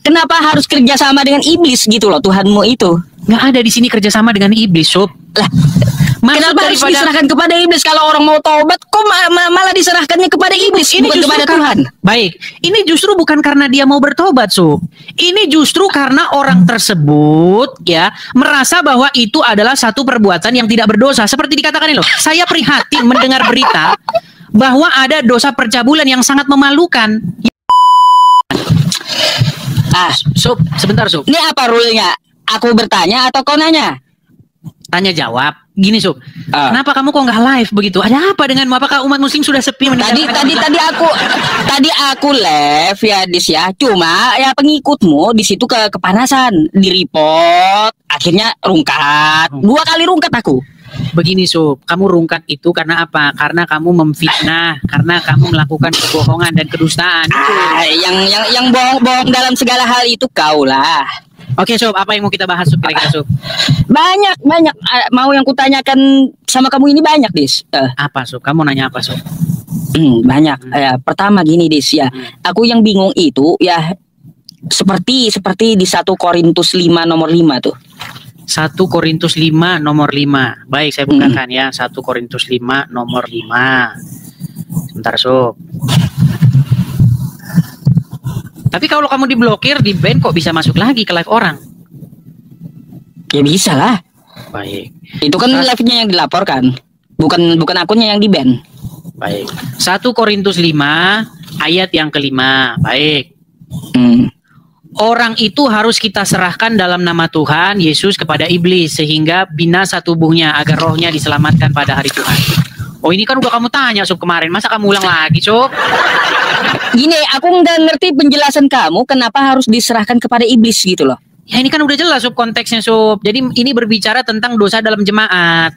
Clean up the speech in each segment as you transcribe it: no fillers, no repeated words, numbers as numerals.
kenapa harus kerjasama dengan iblis gitu loh Tuhanmu itu? Nggak ada di sini kerjasama dengan iblis, Sob. Lah, Maksud kenapa harus daripada- diserahkan kepada iblis kalau orang mau taubat kok malah diserahkannya kepada iblis Ini bukan justru kepada karena- Tuhan? Baik, ini justru bukan karena dia mau bertobat, Sob. Ini justru karena orang tersebut ya merasa bahwa itu adalah satu perbuatan yang tidak berdosa. Seperti dikatakan ini loh. Saya prihatin mendengar berita bahwa ada dosa percabulan yang sangat memalukan. Sob, sebentar, Sob. Ini apa rule-nya? Aku bertanya atau kau nanya? Tanya jawab. Gini, Sob. Ah. Kenapa kamu kok nggak live begitu? Ada apa denganmu? Apakah umat muslim sudah sepi meninggalkan? Tadi aku live ya Dis ya. Cuma ya pengikutmu di situ kepanasan, di report, akhirnya rungkat. 2 kali rungkat aku. Begini, Sob, kamu rungkat itu karena apa? Karena kamu memfitnah, karena kamu melakukan kebohongan dan kedustaan. Yang bohong-bohong dalam segala hal itu kau lah. Oke, Sob, apa yang mau kita bahas, Sob, kira-kira, Sob? Banyak. Mau yang kutanyakan sama kamu ini banyak, Dis. Apa, Sob? Kamu nanya apa, Sob? Banyak. Pertama gini, Dis ya. Aku yang bingung itu ya seperti di 1 Korintus 5 nomor 5 tuh. 1 Korintus 5 nomor 5. Baik, saya bukakan ya. 1 Korintus 5 nomor 5. Sebentar, Sob. Tapi kalau kamu diblokir, di ban kok bisa masuk lagi ke live orang? Ya bisa lah. Baik. Itu kan live-nya yang dilaporkan. Bukan akunnya yang di-ban. Baik. 1 Korintus 5 ayat yang kelima. Baik. Orang itu harus kita serahkan dalam nama Tuhan Yesus kepada iblis sehingga binasa tubuhnya agar rohnya diselamatkan pada hari Tuhan. Oh, ini kan udah kamu tanya, Sob, kemarin. Masa kamu ulang lagi, Sob? Gini, aku nggak ngerti penjelasan kamu kenapa harus diserahkan kepada iblis gitu loh. Ya ini kan udah jelas, Sob, konteksnya, Sob. Jadi ini berbicara tentang dosa dalam jemaat.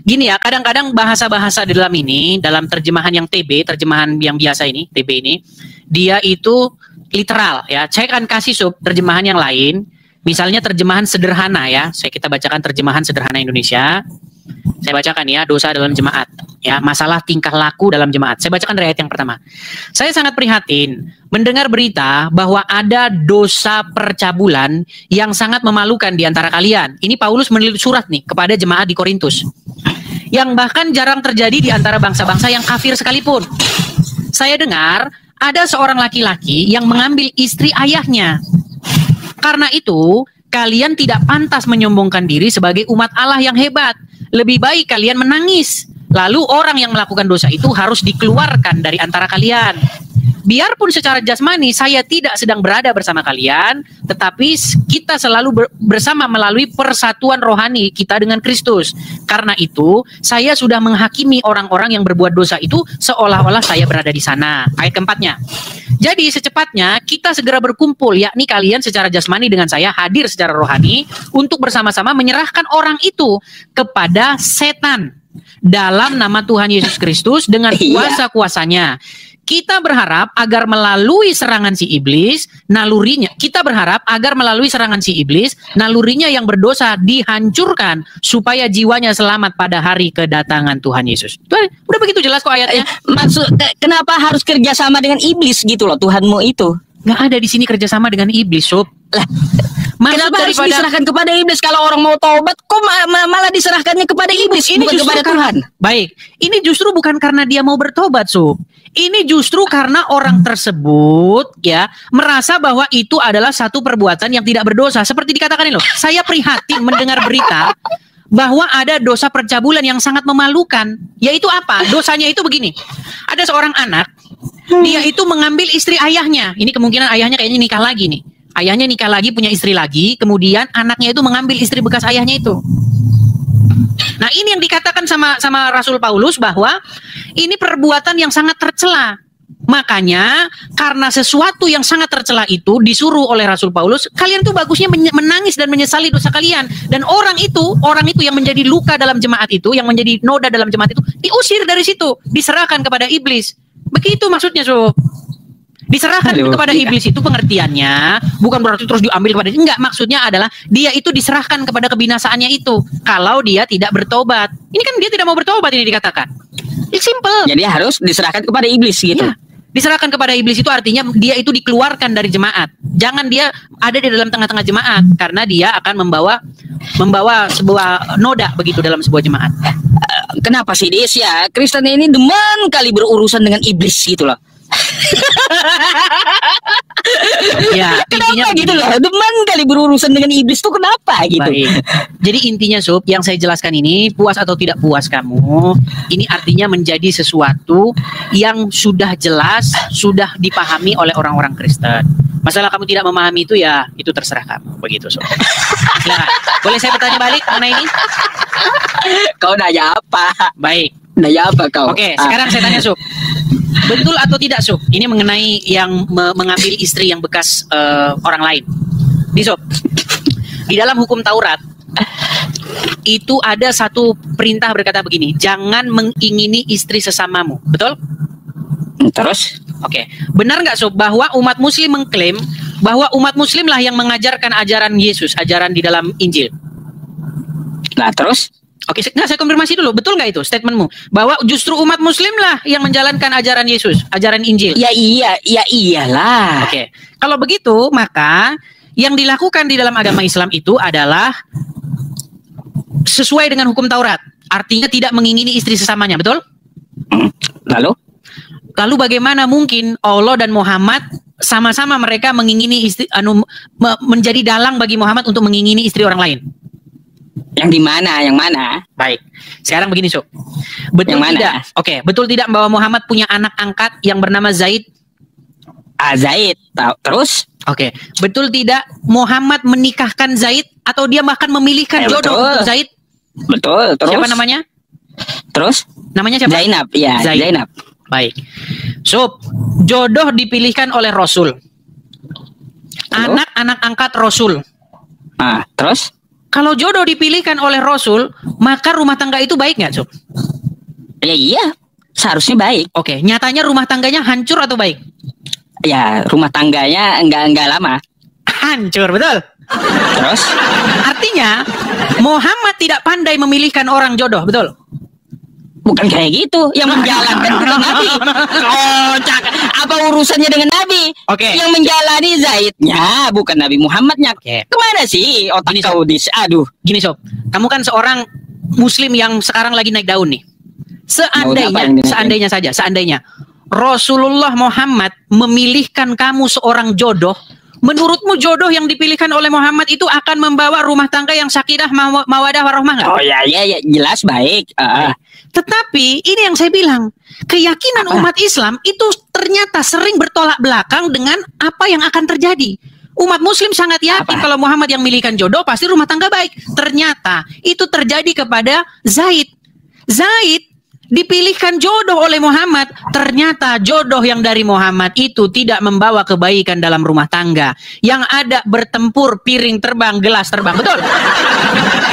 Gini ya, kadang-kadang bahasa-bahasa di dalam ini, dalam terjemahan yang TB, terjemahan yang biasa ini, TB ini, dia itu literal ya. Saya akan kasih, Sob, terjemahan yang lain. Misalnya terjemahan sederhana ya. Kita bacakan terjemahan sederhana Indonesia. Saya bacakan ya, dosa dalam jemaat. Ya, masalah tingkah laku dalam jemaat. Saya bacakan dari ayat yang pertama. Saya sangat prihatin mendengar berita bahwa ada dosa percabulan yang sangat memalukan di antara kalian. Ini Paulus menulis surat nih kepada jemaat di Korintus. Yang bahkan jarang terjadi di antara bangsa-bangsa yang kafir sekalipun. Saya dengar ada seorang laki-laki yang mengambil istri ayahnya. Karena itu, kalian tidak pantas menyombongkan diri sebagai umat Allah yang hebat. Lebih baik kalian menangis. Lalu orang yang melakukan dosa itu harus dikeluarkan dari antara kalian. Biarpun secara jasmani saya tidak sedang berada bersama kalian, tetapi kita selalu bersama melalui persatuan rohani kita dengan Kristus. Karena itu, saya sudah menghakimi orang-orang yang berbuat dosa itu seolah-olah saya berada di sana. Ayat keempatnya. Jadi secepatnya kita segera berkumpul, yakni kalian secara jasmani dengan saya hadir secara rohani untuk bersama-sama menyerahkan orang itu kepada setan dalam nama Tuhan Yesus Kristus dengan kuasa-kuasanya. Kita berharap agar melalui serangan si iblis, nalurinya yang berdosa dihancurkan supaya jiwanya selamat pada hari kedatangan Tuhan Yesus. Tuh, udah begitu jelas kok ayatnya. Kenapa harus kerjasama dengan iblis gitu loh Tuhanmu itu? Nggak ada di sini kerjasama dengan iblis, Sob. Lah, kenapa harus diserahkan kepada iblis kalau orang mau taubat kok malah diserahkannya kepada iblis Ini bukan kepada Tuhan? Baik, ini justru bukan karena dia mau bertobat, Sob. Ini justru karena orang tersebut ya merasa bahwa itu adalah satu perbuatan yang tidak berdosa. Seperti dikatakan ini loh. Saya prihatin mendengar berita bahwa ada dosa percabulan yang sangat memalukan. Yaitu apa? Dosanya itu begini. Ada seorang anak, dia itu mengambil istri ayahnya. Ini kemungkinan ayahnya kayaknya nikah lagi nih. Ayahnya nikah lagi, punya istri lagi, kemudian anaknya itu mengambil istri bekas ayahnya itu. Nah, ini yang dikatakan sama Rasul Paulus bahwa ini perbuatan yang sangat tercela. Makanya karena sesuatu yang sangat tercela itu disuruh oleh Rasul Paulus, kalian tuh bagusnya menangis dan menyesali dosa kalian. Dan orang itu yang menjadi luka dalam jemaat itu, yang menjadi noda dalam jemaat itu, diusir dari situ, diserahkan kepada iblis. Begitu maksudnya, Sob. Diserahkan kepada iblis itu pengertiannya bukan berarti terus diambil kepada, enggak, maksudnya adalah dia itu diserahkan kepada kebinasaannya itu kalau dia tidak bertobat. Ini kan dia tidak mau bertobat, ini dikatakan. It's simple. Jadi harus diserahkan kepada iblis gitu. Ya, Diserahkan kepada iblis itu artinya dia itu dikeluarkan dari jemaat. Jangan dia ada di dalam tengah-tengah jemaat karena dia akan membawa sebuah noda begitu dalam sebuah jemaat. Kenapa sih Dis ya? Kristen ini demen kali berurusan dengan iblis gitu loh. Ya, Kenapa gitu loh? Demen kali berurusan dengan iblis tuh kenapa gitu? Baik. Jadi intinya Sob, yang saya jelaskan ini, puas atau tidak puas kamu, ini artinya menjadi sesuatu yang sudah jelas, sudah dipahami oleh orang-orang Kristen. Masalah kamu tidak memahami itu ya, itu terserah kamu. Begitu Sob. Nah, boleh saya bertanya balik mengenai ini? Kau nanya apa? Baik. Nanya apa kau? Oke, sekarang saya tanya Sob. Betul atau tidak Sob? Ini mengenai yang mengambil istri yang bekas orang lain. Di Sob, di dalam hukum Taurat itu ada satu perintah berkata begini, jangan mengingini istri sesamamu. Betul? Terus? Oke, benar nggak Sob bahwa umat Muslim mengklaim bahwa umat Muslim lah yang mengajarkan ajaran Yesus, ajaran di dalam Injil? Nah terus? Oke, saya konfirmasi dulu, betul nggak itu statementmu? Bahwa justru umat Muslim lah yang menjalankan ajaran Yesus, ajaran Injil. Ya iyalah. Oke, kalau begitu maka yang dilakukan di dalam agama Islam itu adalah sesuai dengan hukum Taurat. Artinya tidak mengingini istri sesamanya, betul? Lalu bagaimana mungkin Allah dan Muhammad sama-sama mereka mengingini istri, menjadi dalang bagi Muhammad untuk mengingini istri orang lain? Yang di mana? Yang mana? Baik. Sekarang begini, Sob. Betul tidak? Oke, betul tidak bahwa Muhammad punya anak angkat yang bernama Zaid? Zaid. Terus? Oke. Betul tidak Muhammad menikahkan Zaid atau dia bahkan memilihkan jodoh untuk Zaid? Betul. Terus? Siapa namanya? Terus? Namanya siapa? Zainab. Ya, Zainab. Baik. Sob, jodoh dipilihkan oleh Rasul. Anak-anak angkat Rasul. Terus? Kalau jodoh dipilihkan oleh Rasul, maka rumah tangga itu baik nggak, Sob? Ya iya, seharusnya baik. Oke, nyatanya rumah tangganya hancur atau baik? Ya, rumah tangganya enggak lama. Hancur, betul? Terus? Artinya, Muhammad tidak pandai memilihkan orang jodoh, betul? Bukan kayak gitu. Yang menjalankan bukan Nabi. Kocak. Apa urusannya dengan Nabi? Oke. Yang menjalani Zaidnya, bukan Nabi Muhammadnya. Kemana sih otak kau Dis? Aduh. Gini Sob, kamu kan seorang Muslim yang sekarang lagi naik daun nih. Seandainya Rasulullah Muhammad memilihkan kamu seorang jodoh, menurutmu jodoh yang dipilihkan oleh Muhammad itu akan membawa rumah tangga yang sakinah mawadah warahmah nggak? Oh ya, jelas baik. Tetapi ini yang saya bilang, keyakinan umat Islam itu ternyata sering bertolak belakang dengan apa yang akan terjadi. Umat Muslim sangat yakin kalau Muhammad yang memilihkan jodoh pasti rumah tangga baik. Ternyata itu terjadi kepada Zaid. Zaid dipilihkan jodoh oleh Muhammad, ternyata jodoh yang dari Muhammad itu tidak membawa kebaikan dalam rumah tangga. Yang ada bertempur, piring terbang, gelas terbang. Betul?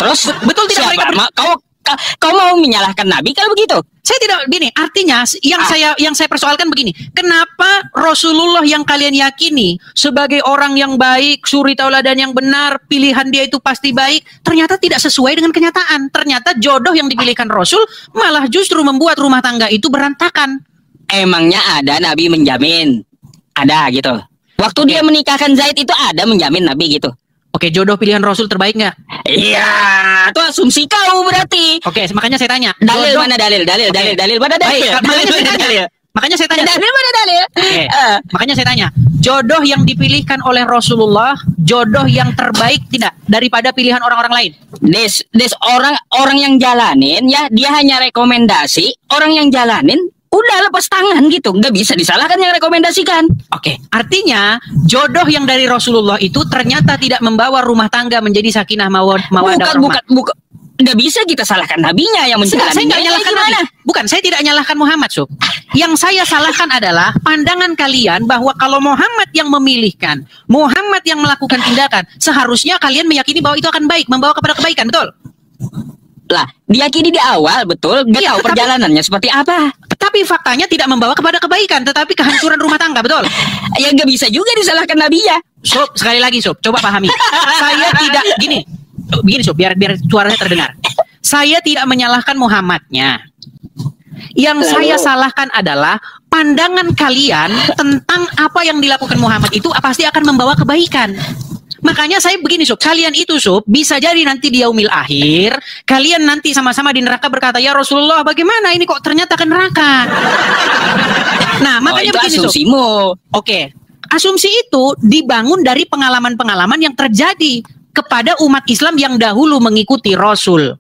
Terus? Betul tidak mereka? Kau mau menyalahkan Nabi kalau begitu? Saya tidak gini, artinya yang saya persoalkan begini. Kenapa Rasulullah yang kalian yakini sebagai orang yang baik, suri tauladan yang benar, pilihan dia itu pasti baik, ternyata tidak sesuai dengan kenyataan. Ternyata jodoh yang dipilihkan Rasul malah justru membuat rumah tangga itu berantakan. Emangnya ada Nabi menjamin? Ada gitu. Waktu dia menikahkan Zaid itu ada menjamin Nabi gitu. Oke, jodoh pilihan Rasul terbaik nggak? Iya, itu asumsi kau berarti. Oke, makanya saya tanya. Dalil mana dalil mana dalil? Makanya saya tanya. Dalil mana dalil? Oke, makanya saya tanya. Jodoh yang dipilihkan oleh Rasulullah, jodoh yang terbaik tidak daripada pilihan orang-orang lain? Des orang yang jalanin ya, dia hanya rekomendasi. Orang yang jalanin udah lepas tangan gitu, nggak bisa disalahkan yang rekomendasikan. Oke, artinya jodoh yang dari Rasulullah itu ternyata tidak membawa rumah tangga menjadi sakinah mawadah warahmah. Bukan, nggak bisa kita salahkan nabinya yang menjalani. Saya nggak nyalahkan Nabi. Bukan, saya tidak nyalahkan Muhammad, Sob. Yang saya salahkan adalah pandangan kalian bahwa kalau Muhammad yang memilihkan, Muhammad yang melakukan tindakan, seharusnya kalian meyakini bahwa itu akan baik, membawa kepada kebaikan, betul? Lah, diyakini di awal, betul. Nggak tahu perjalanannya seperti apa. Tapi faktanya tidak membawa kepada kebaikan, tetapi kehancuran rumah tangga, betul? Ya nggak bisa juga disalahkan nabinya. Sob, sekali lagi Sob, coba pahami. Saya tidak begini Sob, biar suaranya terdengar. Saya tidak menyalahkan Muhammadnya. Yang saya salahkan adalah pandangan kalian tentang apa yang dilakukan Muhammad itu pasti akan membawa kebaikan. Makanya saya begini Sob, kalian itu Sob, bisa jadi nanti di yaumil akhir, kalian nanti sama-sama di neraka berkata, ya Rasulullah bagaimana ini kok ternyata ke neraka. Nah makanya itu begini Sob. asumsimu. Oke, asumsi itu dibangun dari pengalaman-pengalaman yang terjadi kepada umat Islam yang dahulu mengikuti Rasul.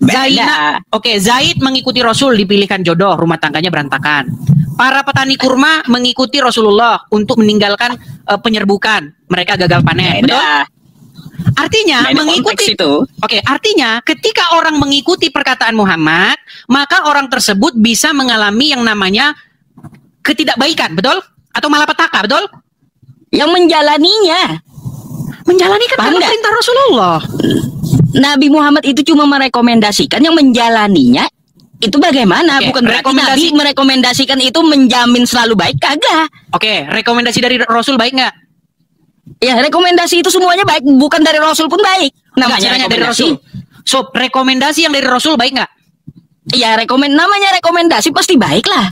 Zaid mengikuti Rasul, dipilihkan jodoh, rumah tangganya berantakan. Para petani kurma mengikuti Rasulullah untuk meninggalkan penyerbukan, mereka gagal panen. Betul? Artinya mengikuti itu. Artinya ketika orang mengikuti perkataan Muhammad, maka orang tersebut bisa mengalami yang namanya ketidakbaikan, betul? Atau malapetaka, betul? Yang menjalaninya. Menjalani kan karena perintah Rasulullah. Nabi Muhammad itu cuma merekomendasikan, yang menjalaninya itu bagaimana? Bukan berarti Nabi merekomendasikan itu menjamin selalu baik, kagak. Rekomendasi dari Rasul baik nggak? Ya, rekomendasi itu semuanya baik, bukan dari Rasul pun baik. Namanya rekomendasi. Dari Rasul. So, rekomendasi yang dari Rasul baik nggak? Ya, namanya rekomendasi pasti baik lah.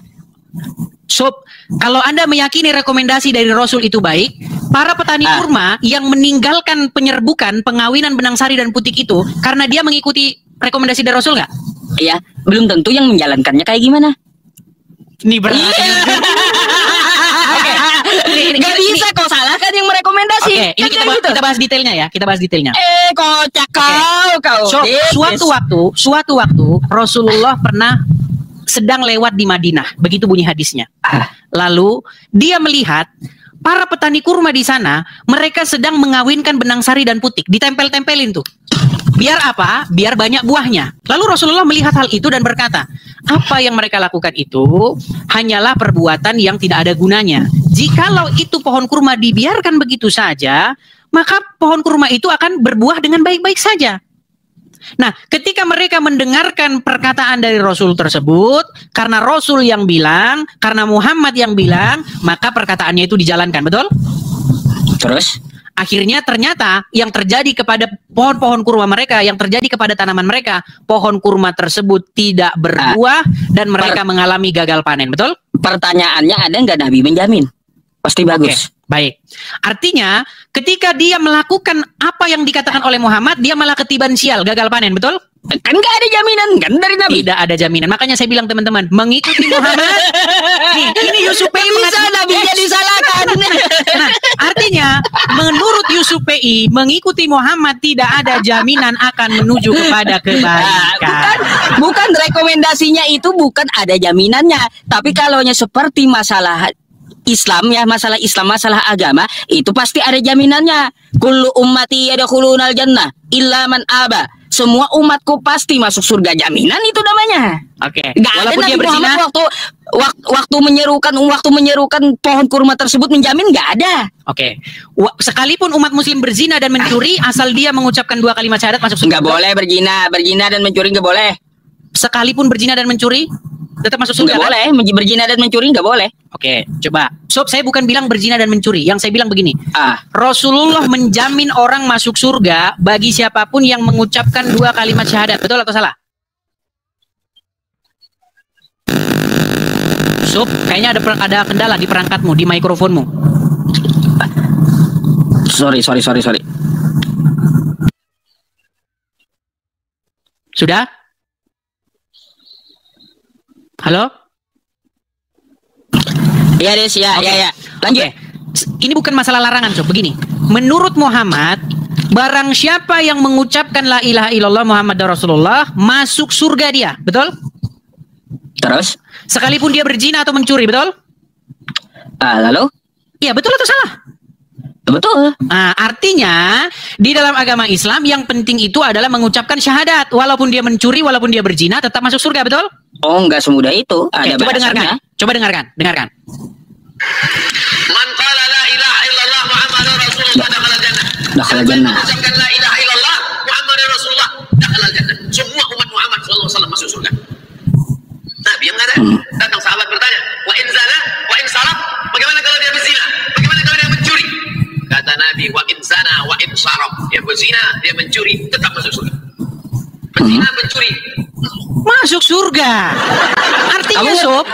So, kalau Anda meyakini rekomendasi dari Rasul itu baik, para petani kurma yang meninggalkan penyerbukan, pengawinan benang sari dan putik itu karena dia mengikuti rekomendasi dari Rasul nggak? Iya, belum tentu yang menjalankannya kayak gimana. Ini berarti. Gak bisa kau salahkan yang merekomendasi. Ini kita bahas detailnya ya. Kita bahas detailnya. Kocak kau. So, suatu waktu Rasulullah pernah sedang lewat di Madinah. Begitu bunyi hadisnya. Lalu dia melihat para petani kurma di sana, mereka sedang mengawinkan benang sari dan putik, ditempel-tempelin tuh. Biar apa? Biar banyak buahnya. Lalu Rasulullah melihat hal itu dan berkata, apa yang mereka lakukan itu hanyalah perbuatan yang tidak ada gunanya. Jikalau itu pohon kurma dibiarkan begitu saja, maka pohon kurma itu akan berbuah dengan baik-baik saja. Nah, ketika mereka mendengarkan perkataan dari Rasul tersebut, karena Rasul yang bilang, karena Muhammad yang bilang, maka perkataannya itu dijalankan, betul? Terus? Akhirnya ternyata yang terjadi kepada pohon-pohon kurma mereka, yang terjadi kepada tanaman mereka, pohon kurma tersebut tidak berbuah dan mereka mengalami gagal panen, betul? Pertanyaannya, ada nggak Nabi menjamin? Pasti bagus. Baik. Artinya ketika dia melakukan apa yang dikatakan oleh Muhammad, dia malah ketiban sial, gagal panen, betul? Kan nggak ada jaminan kan dari Nabi? Tidak ada jaminan. Makanya saya bilang teman-teman, mengikuti Muhammad. Ini Yusuf PI bisa Nabinya disalahkan. Nah, artinya menurut Yusuf PI, mengikuti Muhammad tidak ada jaminan akan menuju kepada kebaikan. Bukan rekomendasinya itu bukan ada jaminannya, tapi kalaunya seperti masalah Islam ya, masalah Islam, masalah agama, itu pasti ada jaminannya. Kullu ummati yadkhulunal jannah illa man aba. Semua umatku pasti masuk surga, jaminan itu namanya. Gak ada Nabi Muhammad waktu menyerukan pohon kurma tersebut menjamin, gak ada. Sekalipun umat muslim berzina dan mencuri, asal dia mengucapkan 2 kalimat syahadat masuk surga. Gak boleh berzina dan mencuri, gak boleh. Sekalipun berzina dan mencuri tetap masuk surga. Nggak boleh, berzina dan mencuri nggak boleh. Coba. Sob, saya bukan bilang berzina dan mencuri. Yang saya bilang begini. Rasulullah menjamin orang masuk surga bagi siapapun yang mengucapkan 2 kalimat syahadat. Betul atau salah? Sob, kayaknya ada kendala di perangkatmu, di mikrofonmu. Sorry. Sudah? Halo? Iya, Des, ya. Lanjut. Ini bukan masalah larangan, Sob. Begini. Menurut Muhammad, barang siapa yang mengucapkan la ilaha illallah Muhammad Rasulullah, masuk surga dia. Betul? Terus? Sekalipun dia berzina atau mencuri, betul? Lalu? Iya, betul atau salah? Betul. Artinya di dalam agama Islam yang penting itu adalah mengucapkan syahadat. Walaupun dia mencuri, walaupun dia berzina, tetap masuk surga, betul? Oh, enggak semudah itu. Ada coba dengarkan. Dengarkan. Man qala la ilaha illallah Muhammadur Rasulullah dakhala jannah. Dakhala jannah. Mengucapkan la ilaha illallah Muhammadur Rasulullah dakhala jannah. Semua umat Muhammad sallallahu alaihi wasallam masuk surga. Nabi yang mengatakan, datang sahabat bertanya, wa in zana, wa in saraf, bagaimana kalau dia berzina? Bagaimana kalau dia mencuri? Kata Nabi, wa in zana, wa in saraf, dia berzina, dia mencuri, tetap masuk surga. Berzina, mencuri, masuk surga. Artinya, Sob,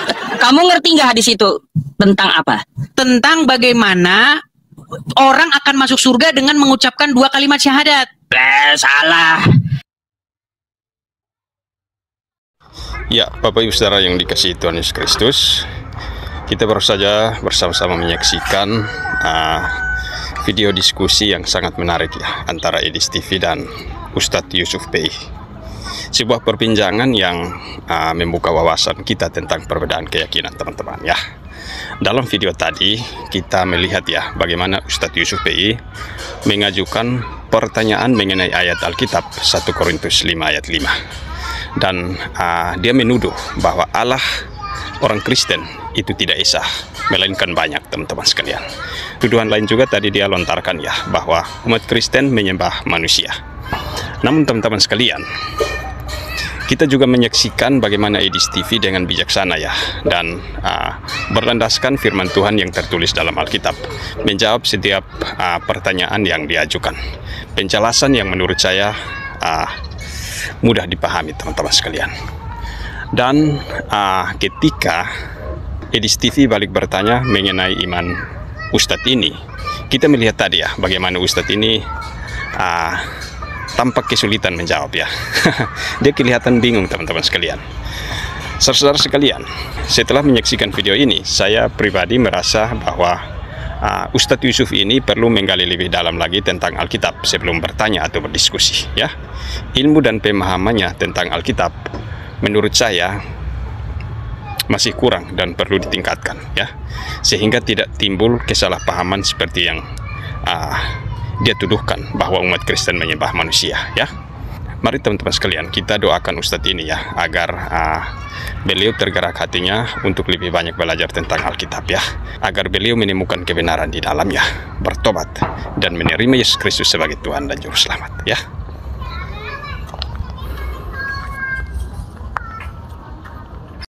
Kamu ngerti nggak hadis itu tentang apa? Tentang bagaimana orang akan masuk surga dengan mengucapkan 2 kalimat syahadat. Salah. Ya, Bapak Ibu Saudara yang dikasihi Tuhan Yesus Kristus, kita baru saja bersama-sama menyaksikan video diskusi yang sangat menarik ya antara Edis TV dan Ustadz Yusuf PI. Sebuah perbincangan yang membuka wawasan kita tentang perbedaan keyakinan teman-teman ya. Dalam video tadi kita melihat ya bagaimana Ustadz Yusuf PI mengajukan pertanyaan mengenai ayat Alkitab 1 Korintus 5 ayat 5. Dan dia menuduh bahwa Allah orang Kristen itu tidak esa, melainkan banyak teman-teman sekalian. Tuduhan lain juga tadi dia lontarkan ya, bahwa umat Kristen menyembah manusia. Namun teman-teman sekalian, kita juga menyaksikan bagaimana Edis TV dengan bijaksana ya, dan berlandaskan firman Tuhan yang tertulis dalam Alkitab, menjawab setiap pertanyaan yang diajukan. Penjelasan yang menurut saya mudah dipahami teman-teman sekalian. Dan ketika Edis TV balik bertanya mengenai iman Ustadz ini, kita melihat tadi ya bagaimana Ustadz ini tampak kesulitan menjawab ya. Dia kelihatan bingung teman-teman sekalian. Saudara sekalian, setelah menyaksikan video ini, saya pribadi merasa bahwa Ustadz Yusuf ini perlu menggali lebih dalam lagi tentang Alkitab sebelum bertanya atau berdiskusi ya. Ilmu dan pemahamannya tentang Alkitab menurut saya masih kurang dan perlu ditingkatkan ya, sehingga tidak timbul kesalahpahaman seperti yang dia tuduhkan bahwa umat Kristen menyembah manusia ya. Mari teman-teman sekalian kita doakan Ustadz ini ya, agar beliau tergerak hatinya untuk lebih banyak belajar tentang Alkitab ya, agar beliau menemukan kebenaran di dalamnya, bertobat dan menerima Yesus Kristus sebagai Tuhan dan Juru Selamat ya.